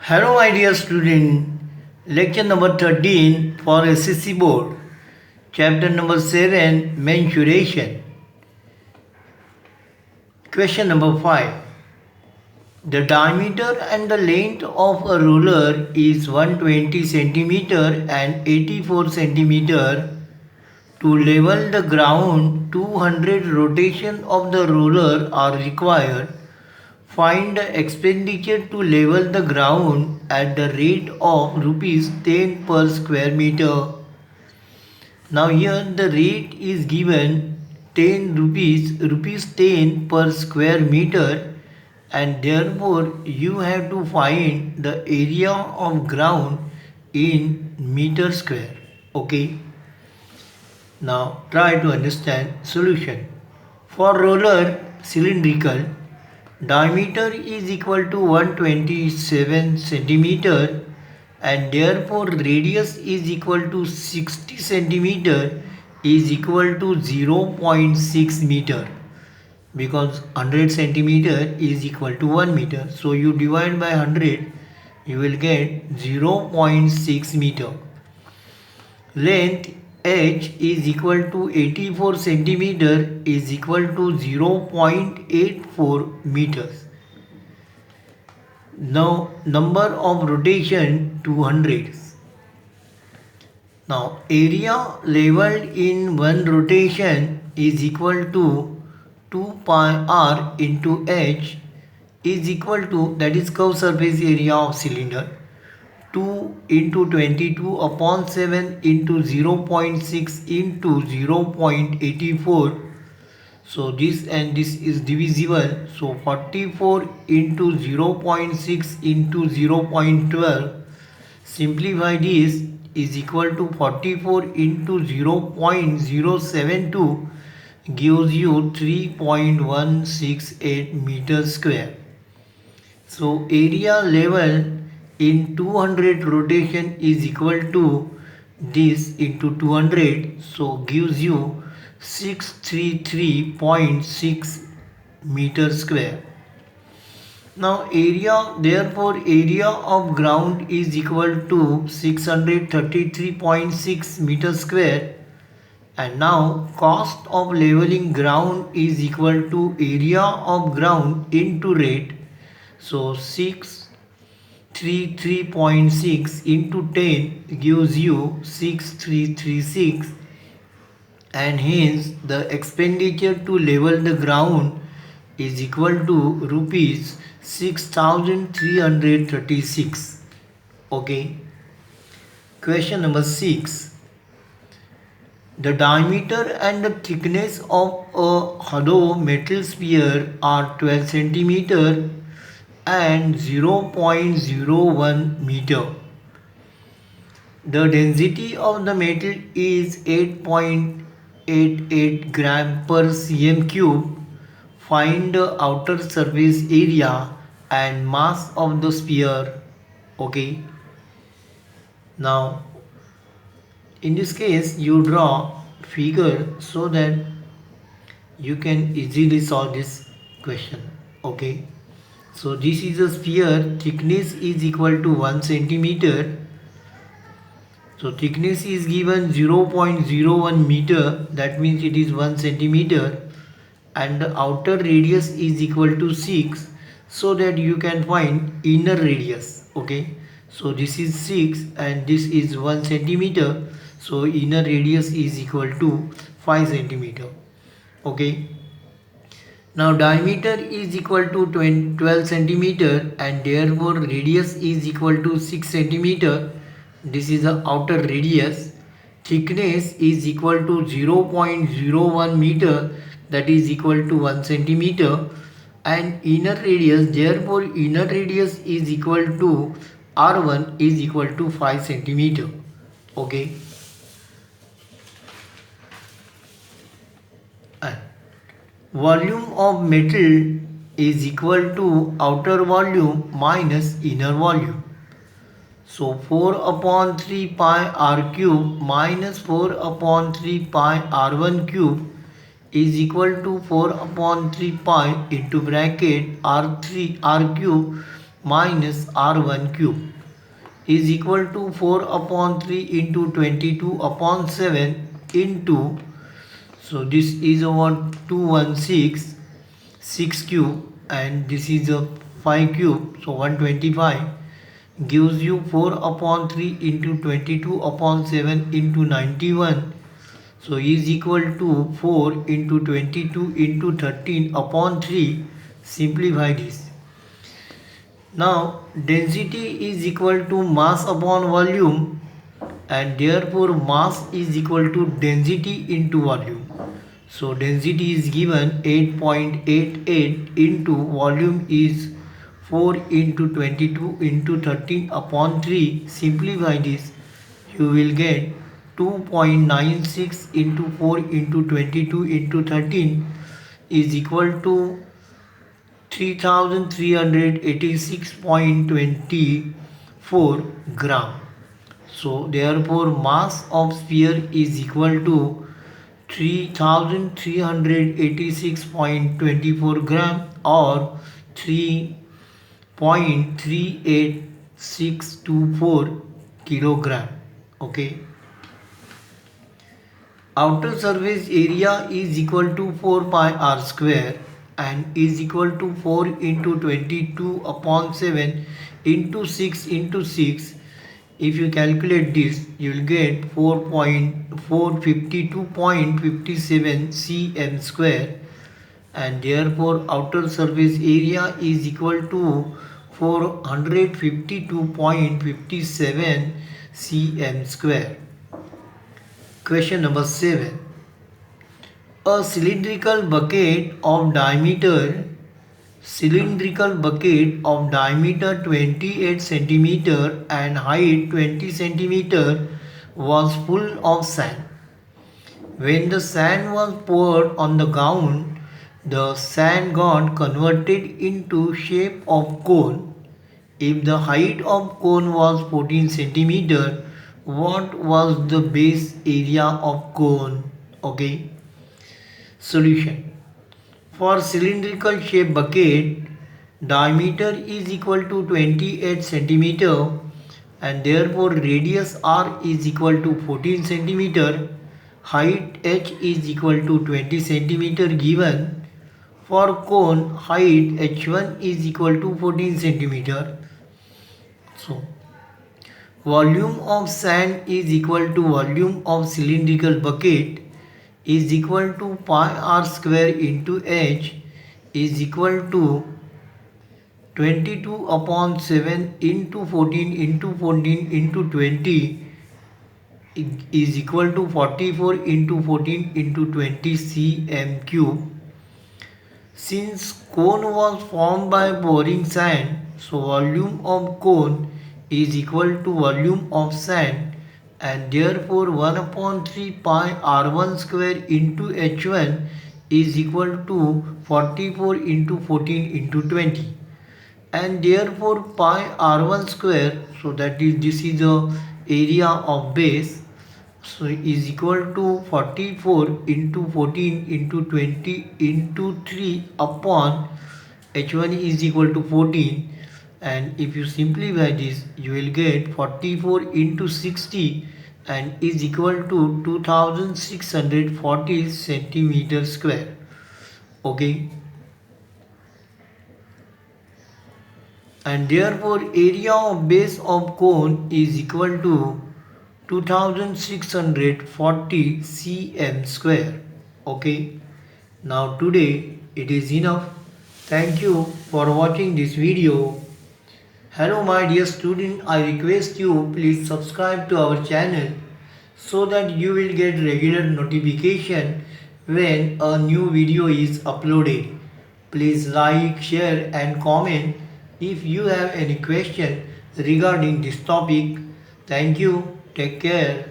Hello, my dear student. Lecture number 13 for SSC Board. Chapter number 7 Mensuration. Question number 5. The diameter and the length of a ruler is 120 centimeter and 84 centimeter. To level the ground, 200 rotation of the ruler are required. Find the expenditure to level the ground at the rate of rupees 10 per square meter. Now here the rate is given 10 rupees 10 per square meter, and therefore you have to find the area of ground in meter square. Okay. Now try to understand solution. For roller cylindrical, diameter is equal to 127 centimeter and therefore radius is equal to 60 centimeter is equal to 0.6 meter, because 100 centimeter is equal to 1 meter. So you divide by 100, you will get 0.6 meter. Length h is equal to 84 centimeter is equal to 0.84 meters. Now number of rotation 200. Now area leveled in one rotation is equal to 2 pi r into h is equal to, that is curved surface area of cylinder, 2 into 22 upon 7 into 0.6 into 0.84. So this and this is divisible. So 44 into 0.6 into 0.12. Simplify this is equal to 44 into 0.072 gives you 3.168 meters square. So area level in 200 rotation is equal to this into 200, so gives you 633.6 meters square. Now therefore area of ground is equal to 633.6 meters square, and now cost of leveling ground is equal to area of ground into rate. So 633.6 into 10 gives you 6336, and hence the expenditure to level the ground is equal to rupees 6336. Okay. Question number 6. The diameter and the thickness of a hollow metal sphere are 12 centimeter and 0.01 meter. The density of the metal is 8.88 gram per cm cube. Find the outer surface area and mass of the sphere. Okay. Now in this case you draw figure so that you can easily solve this question. Okay. So this is a sphere, thickness is equal to 1 centimeter. So thickness is given 0.01 meter, that means it is 1 centimeter, and the outer radius is equal to 6, so that you can find inner radius. Okay. So this is 6 and this is 1 centimeter, so inner radius is equal to 5 centimeter. Okay. Now diameter is equal to 12 centimeter and therefore radius is equal to 6 centimeter. This is the outer radius. Thickness is equal to 0.01 meter, that is equal to 1 centimeter, and inner radius, therefore inner radius is equal to R1 is equal to 5 centimeter. Okay. Volume of metal is equal to outer volume minus inner volume. So 4 upon 3 pi r cube minus 4 upon 3 pi r1 cube is equal to 4 upon 3 pi into bracket r3 r cube minus R1 cube is equal to 4 upon 3 into 22 upon 7 into, so this is over 216 6 cube and this is a 5 cube, so 125 gives you 4 upon 3 into 22 upon 7 into 91, so is equal to 4 into 22 into 13 upon 3. Simplify this. Now density is equal to mass upon volume, and therefore mass is equal to density into volume. So density is given 8.88 into volume is 4 into 22 into 13 upon 3. Simplify this, you will get 2.96 into 4 into 22 into 13 is equal to 3386.24 gram. So therefore mass of sphere is equal to 3386.24 gram or 3.38624 kilogram. Okay. Outer surface area is equal to 4 pi r square and is equal to 4 into 22 upon 7 into 6 into 6. If you calculate this, you will get 4.452.57 cm square, and therefore outer surface area is equal to 452.57 cm square. Question number 7. A cylindrical bucket of diameter 28 centimeter and height 20 centimeter was full of sand. When the sand was poured on the ground, the sand got converted into shape of cone. If the height of cone was 14 centimeter, what was the base area of cone? Okay. Solution. For cylindrical shape bucket, diameter is equal to 28 centimeter and therefore radius r is equal to 14 centimeter, height h is equal to 20 centimeter given. For cone, height h1 is equal to 14 centimeter. So volume of sand is equal to volume of cylindrical bucket is equal to pi r square into h is equal to 22 upon 7 into 14 into 14 into 20 is equal to 44 into 14 into 20 cm cube. Since cone was formed by pouring sand, so volume of cone is equal to volume of sand, and therefore 1 upon 3 pi r1 square into h1 is equal to 44 into 14 into 20, and therefore pi r1 square, so that is this is the area of base, so is equal to 44 into 14 into 20 into 3 upon h1 is equal to 14, and if you simplify this you will get 44 into 60 and is equal to 2640 centimeter square. Okay, and therefore area of base of cone is equal to 2640 cm square. Okay, now today it is enough. Thank you for watching this video. Hello my dear student, I request you please subscribe to our channel so that you will get regular notification when a new video is uploaded. Please like, share and comment if you have any question regarding this topic. Thank you. Take care.